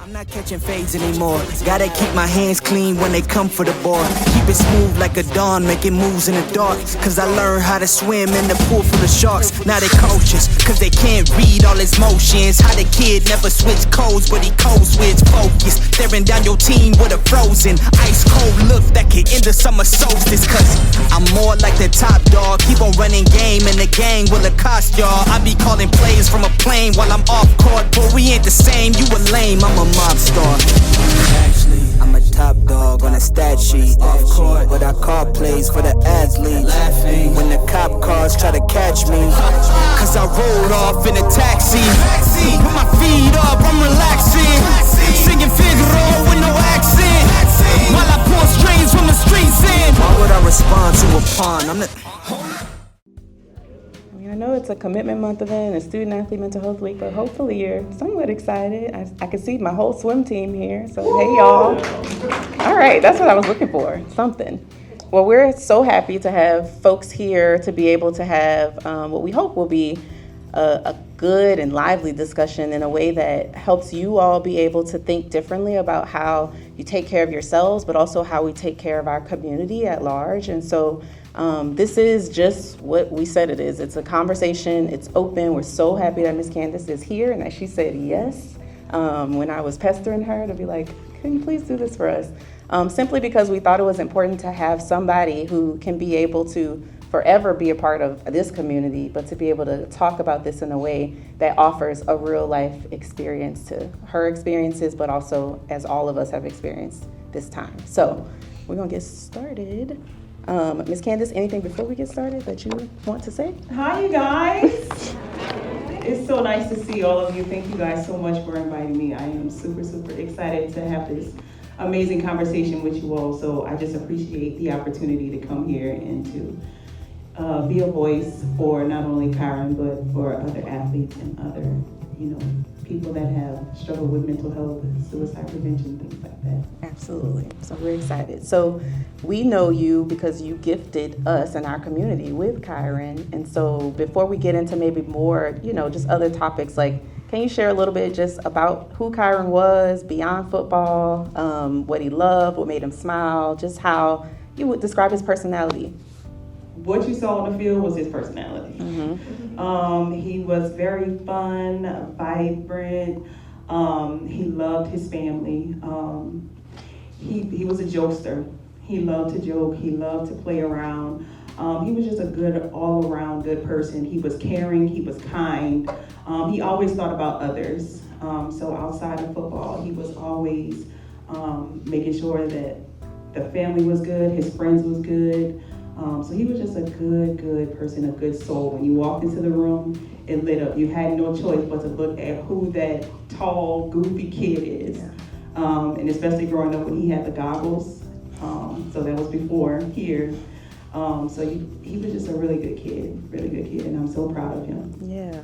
I'm not catching fades anymore. Gotta keep my hands clean when they come for the ball. Keep it smooth like a dawn, making moves in the dark. Cause I learned how to swim in the pool full of sharks. Now they cautious, cause they can't read all his motions. How the kid never switch codes, but he code switch focus. Staring down your team with a frozen, ice cold look that could end the summer solstice. Cause I'm more like the top dog. Keep on running game and the gang will accost y'all. I be calling plays from a plane while I'm off court. But we ain't the same, you a lame, I'm a mob star. Actually, I'm a top dog on a stat sheet. Off court, but I call plays for the athletes. Laughing when the cop cars try to catch me. Cause I rolled off in a taxi. Put my feet up, I'm relaxing. Singing Figaro with no accent. While I pull strings from the streets in. Why would I respond to a pawn? I'm the... I know it's a commitment month event, a student athlete mental health week, but hopefully you're somewhat excited. I can see my whole swim team here, so hey y'all. All right, that's what I was looking for, something. Well, we're so happy to have folks here to be able to have what we hope will be a good and lively discussion in a way that helps you all be able to think differently about how you take care of yourselves, but also how we take care of our community at large. And so this is just what we said it is. It's a conversation, it's open. We're so happy that Ms. Kandace is here and that she said yes when I was pestering her to be like, can you please do this for us? Simply because we thought it was important to have somebody who can be able to forever be a part of this community, but to be able to talk about this in a way that offers a real life experience to her experiences, but also as all of us have experienced this time. So we're gonna get started. Ms. Kandace, anything before we get started that you want to say? Hi, you guys. It's so nice to see all of you. Thank you guys so much for inviting me. I am super, super excited to have this amazing conversation with you all. So I just appreciate the opportunity to come here and to be a voice for not only Kyren, but for other athletes and other, people that have struggled with mental health, suicide prevention, things like that. Absolutely. So we're excited. So we know you because you gifted us and our community with Kyren. And so before we get into maybe more, just other topics, like, can you share a little bit just about who Kyren was beyond football, what he loved, what made him smile, just how you would describe his personality? What you saw on the field was his personality. Mm-hmm. He was very fun, vibrant. He loved his family. He was a jokester. He loved to joke. He loved to play around. He was just a good, all-around good person. He was caring. He was kind. He always thought about others. So outside of football, he was always making sure that the family was good, his friends was good. So he was just a good person, a good soul. When you walked into the room, it lit up. You had no choice but to look at who that tall, goofy kid is. Yeah. And especially growing up when he had the goggles. So that was before here. So he was just a really good kid, and I'm so proud of him. Yeah.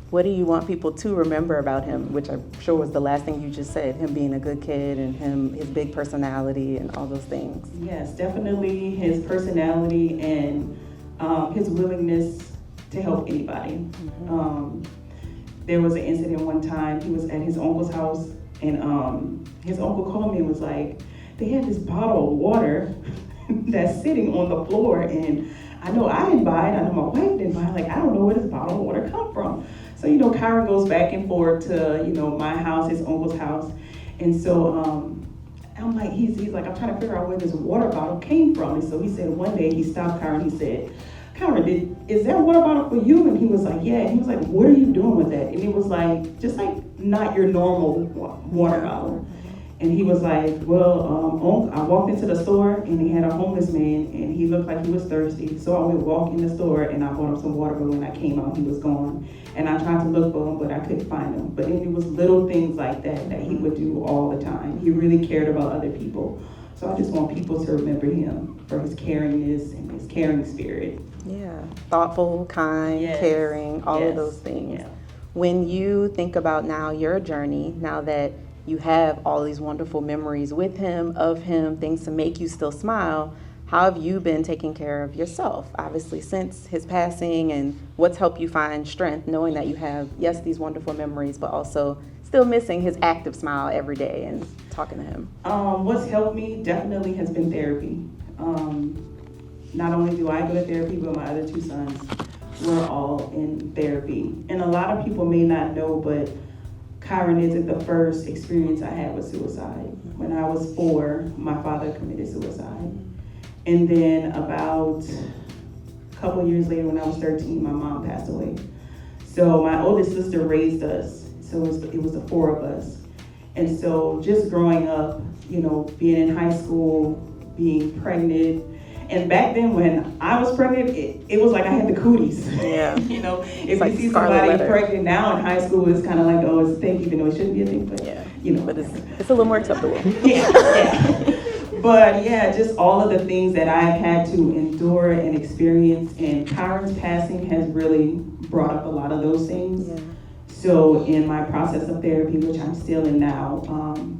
What do you want people to remember about him, which I'm sure was the last thing you just said, him being a good kid and his big personality and all those things? Yes, definitely his personality and his willingness to help anybody. Mm-hmm. There was an incident one time, he was at his uncle's house, and his uncle called me and was like, they had this bottle of water that's sitting on the floor, and I know I didn't buy it, I know my wife didn't buy it, like, I don't know where this bottle of water come from. So, Kyren goes back and forth to, my house, his uncle's house. And so I'm like, he's like, I'm trying to figure out where this water bottle came from. And so he said one day he stopped Kyren, he said, Kyren, is that water bottle for you? And he was like, yeah. And he was like, what are you doing with that? And it was like, just like not your normal water bottle. And he was like, well, I walked into the store and he had a homeless man and he looked like he was thirsty. So I went walk in the store and I bought him some water, but when I came out, he was gone. And I tried to look for him, but I couldn't find him. But it was little things like that he would do all the time. He really cared about other people. So I just want people to remember him for his caringness and his caring spirit. Yeah, thoughtful, kind, yes. caring, all of those things. Yeah. When you think about now your journey, now that you have all these wonderful memories with him, of him, things to make you still smile, how have you been taking care of yourself? Obviously, since his passing, and what's helped you find strength, knowing that you have, yes, these wonderful memories, but also still missing his active smile every day and talking to him? What's helped me definitely has been therapy. Not only do I go to therapy, but my other two sons, we're all in therapy. And a lot of people may not know, but Kyren isn't the first experience I had with suicide. When I was 4, my father committed suicide. And then about a couple years later, when I was 13, my mom passed away. So my oldest sister raised us. So it was the 4 of us. And so just growing up, you know, being in high school, being pregnant. And back then when I was pregnant, it was like I had the cooties. Yeah. You know, if like you see Scarlet somebody Letter. pregnant now in high school, it's kind of like, oh, it's a thing, even though it shouldn't be a thing. But, Yeah. you know. But it's a little more acceptable. Yeah. But yeah, just all of the things that I've had to endure and experience, and Kyren's passing has really brought up a lot of those things. Yeah. So in my process of therapy, which I'm still in now,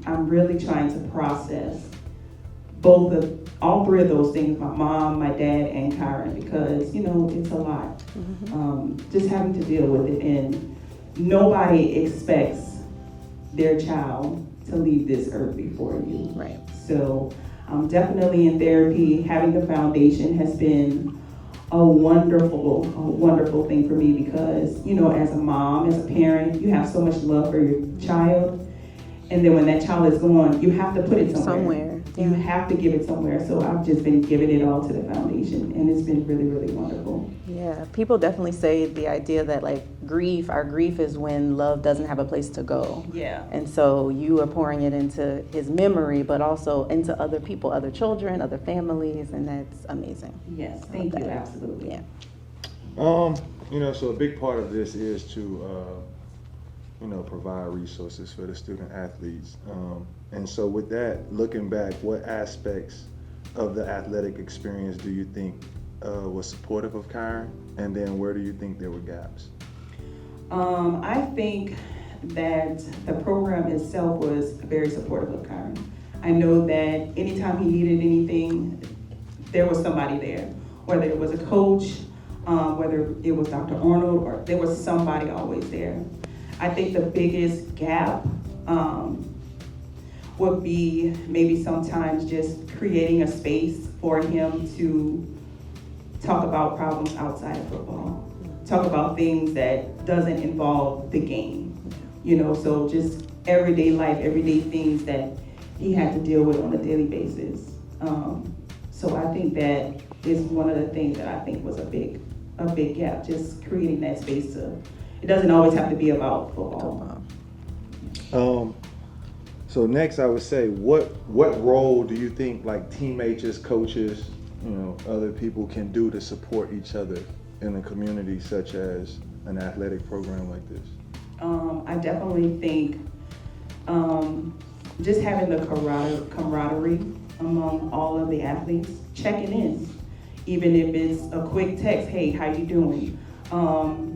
I'm really trying to process all 3 of those things, my mom, my dad, and Kyren, because, you know, it's a lot. Just having to deal with it, and nobody expects their child to leave this earth before you. Right. So I'm definitely in therapy. Having the foundation has been a wonderful thing for me because, you know, as a mom, as a parent, you have so much love for your child. And then when that child is gone, you have to put it somewhere. You have to give it somewhere. So I've just been giving it all to the foundation, and it's been really, really wonderful. Yeah, people definitely say the idea that like our grief is when love doesn't have a place to go. Yeah. And so you are pouring it into his memory, but also into other people, other children, other families, and that's amazing. Yes, thank you, absolutely. Yeah. You know, so a big part of this is to, you know, provide resources for the student athletes. And so with that, looking back, what aspects of the athletic experience do you think was supportive of Kyren? And then where do you think there were gaps? I think that the program itself was very supportive of Kyren. I know that anytime he needed anything, there was somebody there, whether it was a coach, whether it was Dr. Arnold, or there was somebody always there. I think the biggest gap would be maybe sometimes just creating a space for him to talk about problems outside of football, talk about things that doesn't involve the game, you know, so just everyday life, everyday things that he had to deal with on a daily basis. So I think that is one of the things that I think was a big gap, just creating that space it doesn't always have to be about football. So next I would say, what role do you think like teammates, coaches, you know, other people can do to support each other in a community such as an athletic program like this? I definitely think just having the camaraderie among all of the athletes, checking in, even if it's a quick text, hey, how you doing?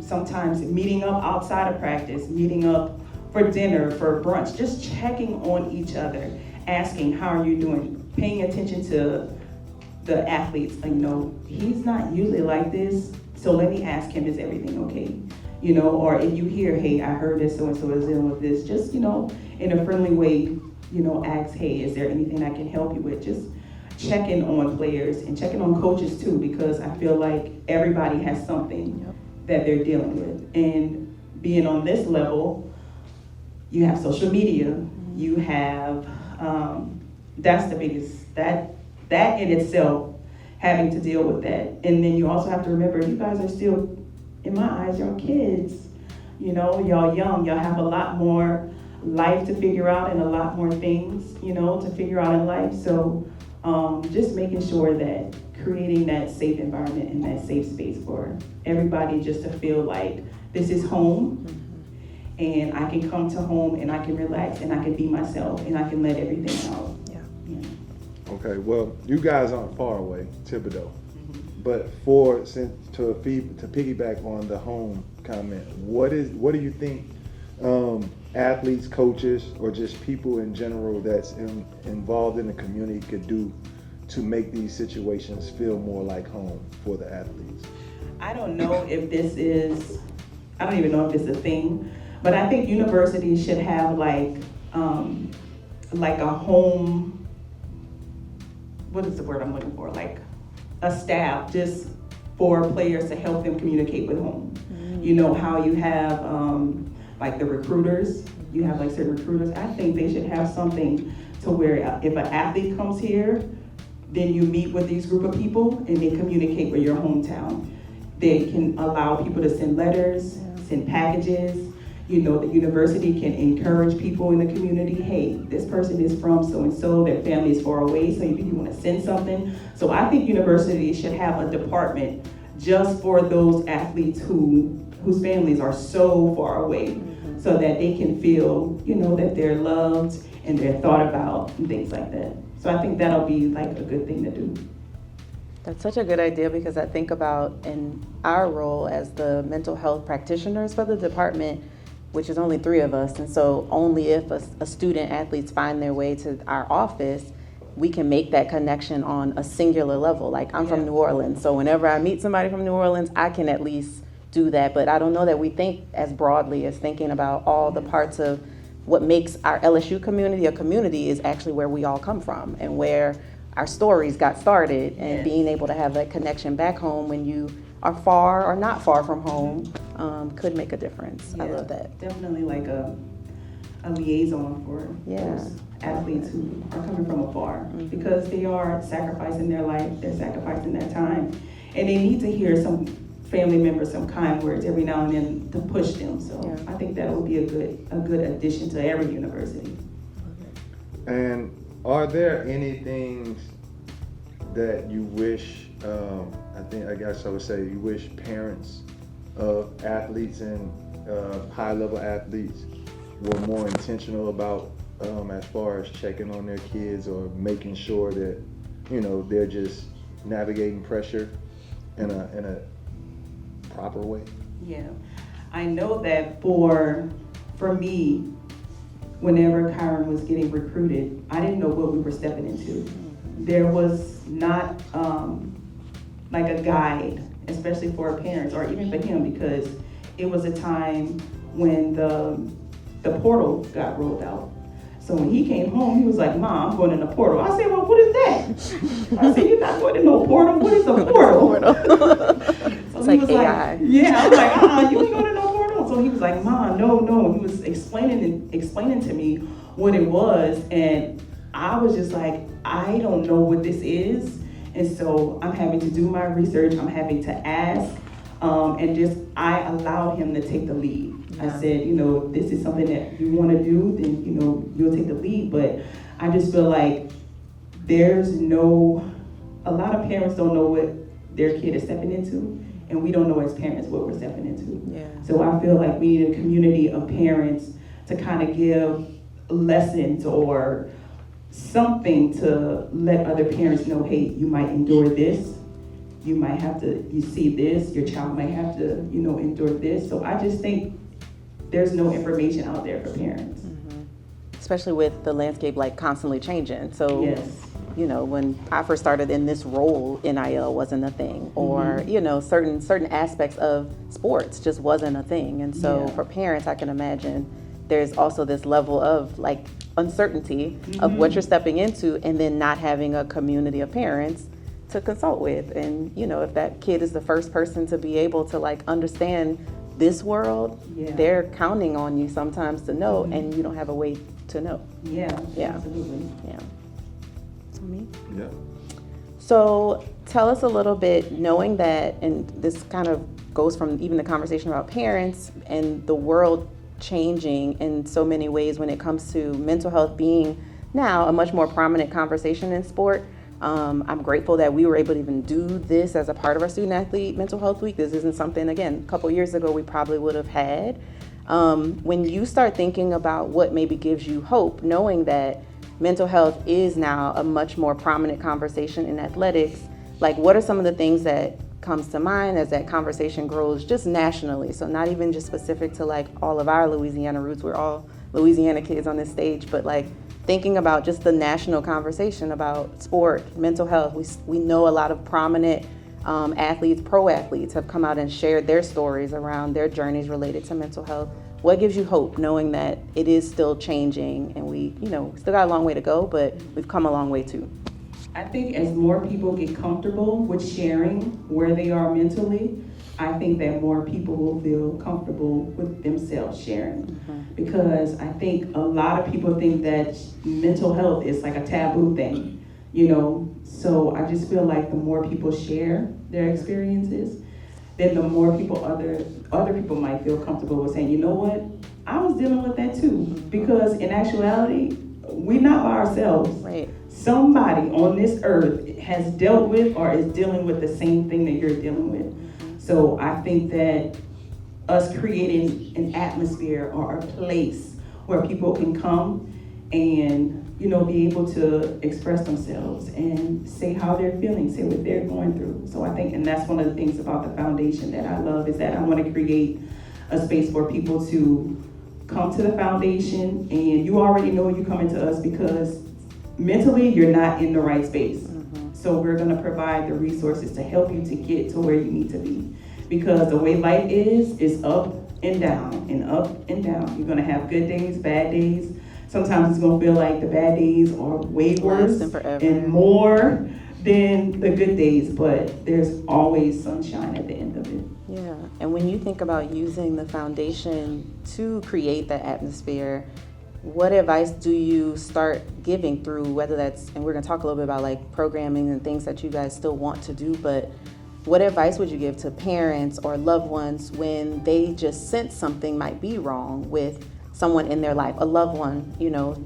Sometimes meeting up outside of practice, meeting up for dinner, for brunch, just checking on each other, asking, how are you doing? Paying attention to the athletes. You know, he's not usually like this, so let me ask him, is everything okay? You know, or if you hear, hey, I heard that so-and-so is dealing with this, just, you know, in a friendly way, you know, ask, hey, is there anything I can help you with? Just checking on players and checking on coaches too, because I feel like everybody has something that they're dealing with. And being on this level, you have social media, you have, that's the biggest, that in itself, having to deal with that. And then you also have to remember, you guys are still, in my eyes, y'all kids. You know, y'all young, y'all have a lot more life to figure out and a lot more things, you know, to figure out in life. So just making sure that creating that safe environment and that safe space for everybody just to feel like this is home. And I can come to home and I can relax and I can be myself and I can let everything out. Yeah. Okay, well, you guys aren't far away, Thibodeau. But to piggyback on the home comment, what do you think athletes, coaches, or just people in general that's involved in the community could do to make these situations feel more like home for the athletes? I don't know if this is, I don't even know if it's a thing, But I think universities should have like a home, what is the word I'm looking for? Like a staff just for players to help them communicate with home. You know how you have like the recruiters, you have like certain recruiters. I think they should have something to where if an athlete comes here, then you meet with these group of people and they communicate with your hometown. They can allow people to send letters, send packages. You know, the university can encourage people in the community, hey, this person is from so-and-so, their family is far away, so you want to send something. So I think universities should have a department just for those athletes whose families are so far away, so that they can feel, you know, that they're loved and they're thought about and things like that. So I think that'll be like a good thing to do. That's such a good idea, because I think about in our role as the mental health practitioners for the department, which is only 3 of us, and so only if a student athletes find their way to our office, we can make that connection on a singular level. Like I'm from New Orleans, so whenever I meet somebody from New Orleans, I can at least do that. But I don't know that we think as broadly as thinking about all the parts of what makes our LSU community a community is actually where we all come from and where our stories got started, and being able to have that connection back home when you are far or not far from home could make a difference. I love that. Definitely like a liaison for those athletes who are coming from afar, because they are sacrificing their life, they're sacrificing their time, and they need to hear some family members some kind words every now and then to push them. So I think that would be a good addition to every university. And are there any things that you wish, I guess I would say you wish parents of athletes and high-level athletes were more intentional about as far as checking on their kids or making sure that, you know, they're just navigating pressure in a proper way? Yeah, I know that for me, whenever Kyren was getting recruited, I didn't know what we were stepping into. There was not like a guide, especially for our parents or even for him, because it was a time when the portal got rolled out. So when he came home, he was like, "Mom, I'm going in the portal." I said, "Well, what is that?" I said, "You're not going in no portal. What is a portal?" So it's like AI. I was like, you ain't going to no portal. So he was like, "Mom, no." He was explaining to me what it was, and I was just like, I don't know what this is. And so I'm having to do my research, I'm having to ask, and I allowed him to take the lead. I said, you know, if this is something that you want to do, then, you know, you'll take the lead. But I just feel like a lot of parents don't know what their kid is stepping into, and we don't know as parents what we're stepping into. Yeah. So I feel like we need a community of parents to kind of give lessons or something to let other parents know, hey, you might endure this, you see this, your child might have to, you know, endure this. So I just think there's no information out there for parents. Especially with the landscape like constantly changing. So, Yes. you know, when I first started in this role, NIL wasn't a thing, or, you know, certain aspects of sports just wasn't a thing. And so for parents, I can imagine there's also this level of like uncertainty of what you're stepping into, and then not having a community of parents to consult with. And, you know, if that kid is the first person to be able to like understand this world, they're counting on you sometimes to know, and you don't have a way to know. Yeah, absolutely. Yeah. So me? Yeah. So tell us a little bit, knowing that, and this kind of goes from even the conversation about parents and the world changing in so many ways when it comes to mental health being now a much more prominent conversation in sport. I'm grateful that we were able to even do this as a part of our Student Athlete Mental Health Week. This isn't something, again, a couple years ago we probably would have had. When you start thinking about what maybe gives you hope, knowing that mental health is now a much more prominent conversation in athletics, like what are some of the things that comes to mind as that conversation grows just nationally? So not even just specific to like all of our Louisiana roots, we're all Louisiana kids on this stage, but like thinking about just the national conversation about sport, mental health. We know a lot of prominent athletes, pro athletes have come out and shared their stories around their journeys related to mental health. what gives you hope knowing that it is still changing and we, still got a long way to go, but we've come a long way too? I think as more people get comfortable with sharing where they are mentally, I think that more people will feel comfortable with themselves sharing. Because I think a lot of people think that mental health is like a taboo thing, So I just feel like the more people share their experiences, then the more people, other people might feel comfortable with saying, you know what, I was dealing with that too. Because in actuality, we're not by ourselves. Right. Somebody on this earth has dealt with or is dealing with the same thing that you're dealing with. So I think that us creating an atmosphere or a place where people can come and be able to express themselves and say how they're feeling, say what they're going through. So I think, and that's one of the things about the foundation that I love, is that I want to create a space for people to come to the foundation, and you already know you're coming to us because mentally you're not in the right space. So we're going to provide the resources to help you to get to where you need to be. Because the way life is up and down and up and down. You're going to have good days, bad days. Sometimes it's going to feel like the bad days are way worse and more than the good days, but there's always sunshine at the end of it. Yeah, and when you think about using the foundation to create that atmosphere, what advice do you start giving through, whether that's, and we're going to talk a little bit about like programming and things that you guys still want to do, but what advice would you give to parents or loved ones when they just sense something might be wrong with someone in their life, a loved one,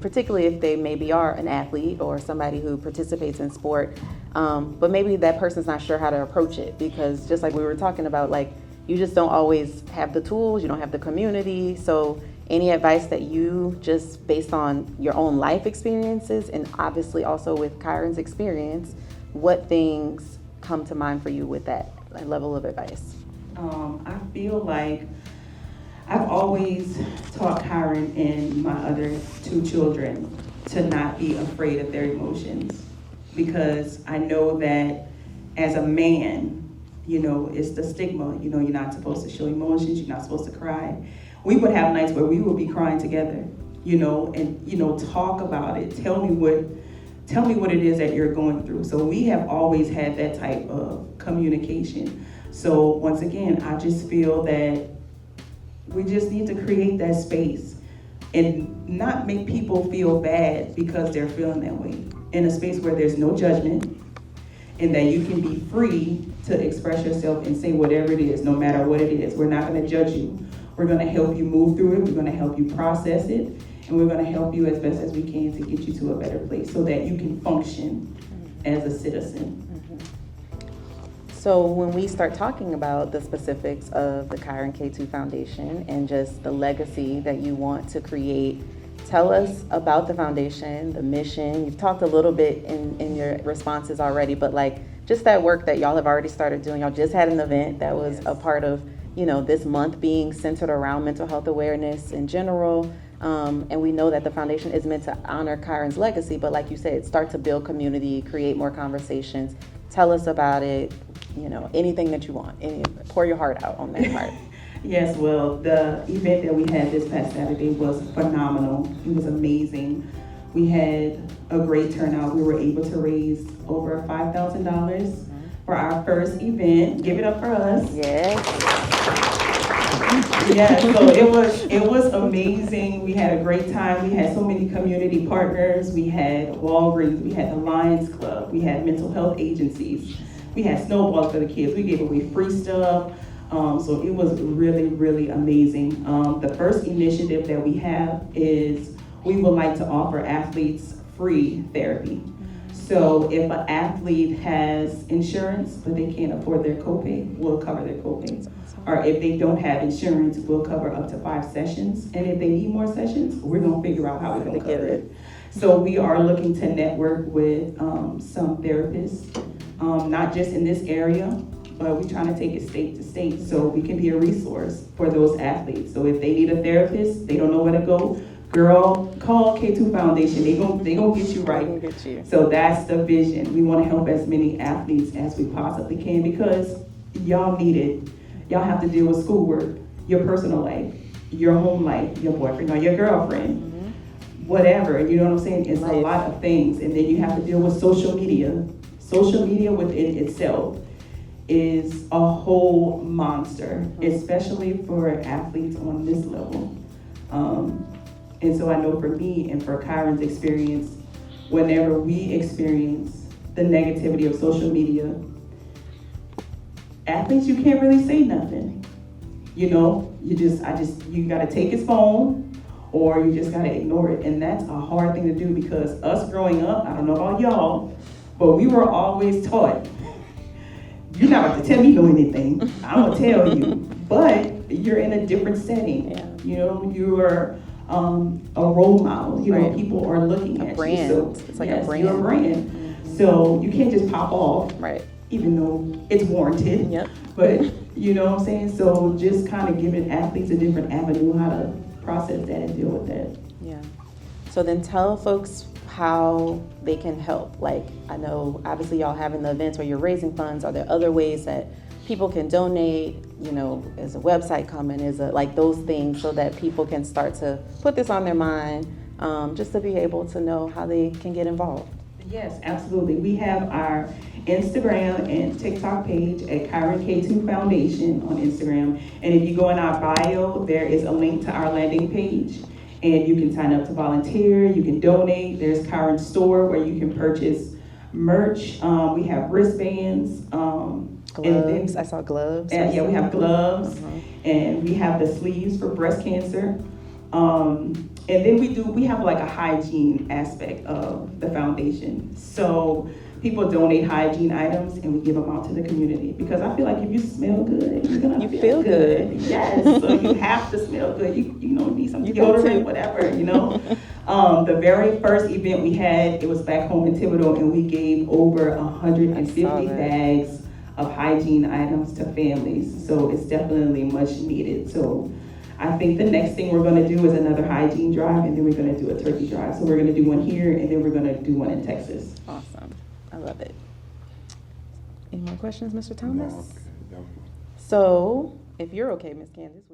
particularly if they maybe are an athlete or somebody who participates in sport, but maybe that person's not sure how to approach it because just like we were talking about, like you just don't always have the tools, you don't have the community. So any advice that you, just based on your own life experiences and obviously also with Kyren's experience, what things come to mind for you with that level of advice? I feel like I've always taught Kyren and my other two children to not be afraid of their emotions, because I know that as a man, it's the stigma, you're not supposed to show emotions, you're not supposed to cry. We would have nights where we would be crying together, and talk about it. Tell me what it is that you're going through. So we have always had that type of communication. So once again, I just feel that we just need to create that space and not make people feel bad because they're feeling that way. In a space where there's no judgment and that you can be free to express yourself and say whatever it is, no matter what it is. We're not going to judge you. We're going to help you move through it. We're going to help you process it. And we're going to help you as best as we can to get you to a better place so that you can function as a citizen. So when we start talking about the specifics of the Kyren K2 Foundation and just the legacy that you want to create, tell us about the foundation, the mission. You've talked a little bit in your responses already, but like just that work that y'all have already started doing. Y'all just had an event that was a part of, this month being centered around mental health awareness in general. And we know that the foundation is meant to honor Kyren's legacy, but like you said, start to build community, create more conversations. Tell us about it, anything that you want. Pour your heart out on that part. Yes, well, the event that we had this past Saturday was phenomenal. It was amazing. We had a great turnout. We were able to raise over $5,000 for our first event. Give it up for us. Yes. Yeah, so it was amazing. We had a great time. We had so many community partners. We had Walgreens, we had the Lions Club, we had mental health agencies, we had snowballs for the kids. We gave away free stuff. So it was really, really amazing. The first initiative that we have is we would like to offer athletes free therapy. So if an athlete has insurance but they can't afford their copay, we'll cover their copays. Or if they don't have insurance, we'll cover up to 5 sessions. And if they need more sessions, we're gonna figure out how we're gonna cover it. So we are looking to network with some therapists, not just in this area, but we're trying to take it state to state so we can be a resource for those athletes. So if they need a therapist, they don't know where to go, girl, call K2 Foundation. They gonna get you right. So that's the vision. We want to help as many athletes as we possibly can because y'all need it. Y'all have to deal with schoolwork, your personal life, your home life, your boyfriend or your girlfriend, whatever, you know what I'm saying? It's a lot of things. And then you have to deal with social media. Social media within itself is a whole monster, especially for athletes on this level. And so I know for me and for Kyren's experience, whenever we experience the negativity of social media, athletes, you can't really say nothing. You know, you gotta take his phone, or you just gotta ignore it. And that's a hard thing to do, because us growing up, I don't know about y'all, but we were always taught, you're not about to tell me no anything, I'm gonna tell you. But you're in a different setting. Yeah. You know, you are a role model. You know, people are looking at brand. you. So it's like yes, a brand. you're a brand. So you can't just pop off. Right. Even though it's warranted. Yep. But you know what I'm saying? So just kind of giving athletes a different avenue how to process that and deal with that. Yeah. So then tell folks how they can help. Like, I know obviously y'all having the events where you're raising funds. Are there other ways that people can donate? You know, is a website coming? Is it like those things, so that people can start to put this on their mind, just to be able to know how they can get involved? Yes, absolutely. We have our Instagram and TikTok page at Kyren K2 Foundation on Instagram. And if you go in our bio, there is a link to our landing page. And you can sign up to volunteer, you can donate. There's Kyren's store where you can purchase merch. We have wristbands. Gloves. I saw gloves. Yeah, we have gloves. And we have the sleeves for breast cancer. And then we have like a hygiene aspect of the foundation. So people donate hygiene items and we give them out to the community, because I feel like if you smell good, you're gonna feel good. Yes, so you have to smell good. You know, need some deodorant, whatever, you know. The very first event we had, it was back home in Thibodeau, and we gave over 150 bags of hygiene items to families. So it's definitely much needed. So I think the next thing we're gonna do is another hygiene drive, and then we're gonna do a turkey drive. So we're gonna do one here, and then we're gonna do one in Texas. Awesome. I love it. Any more questions, Mr. Thomas? No, okay. So, if you're okay, Ms. Candace,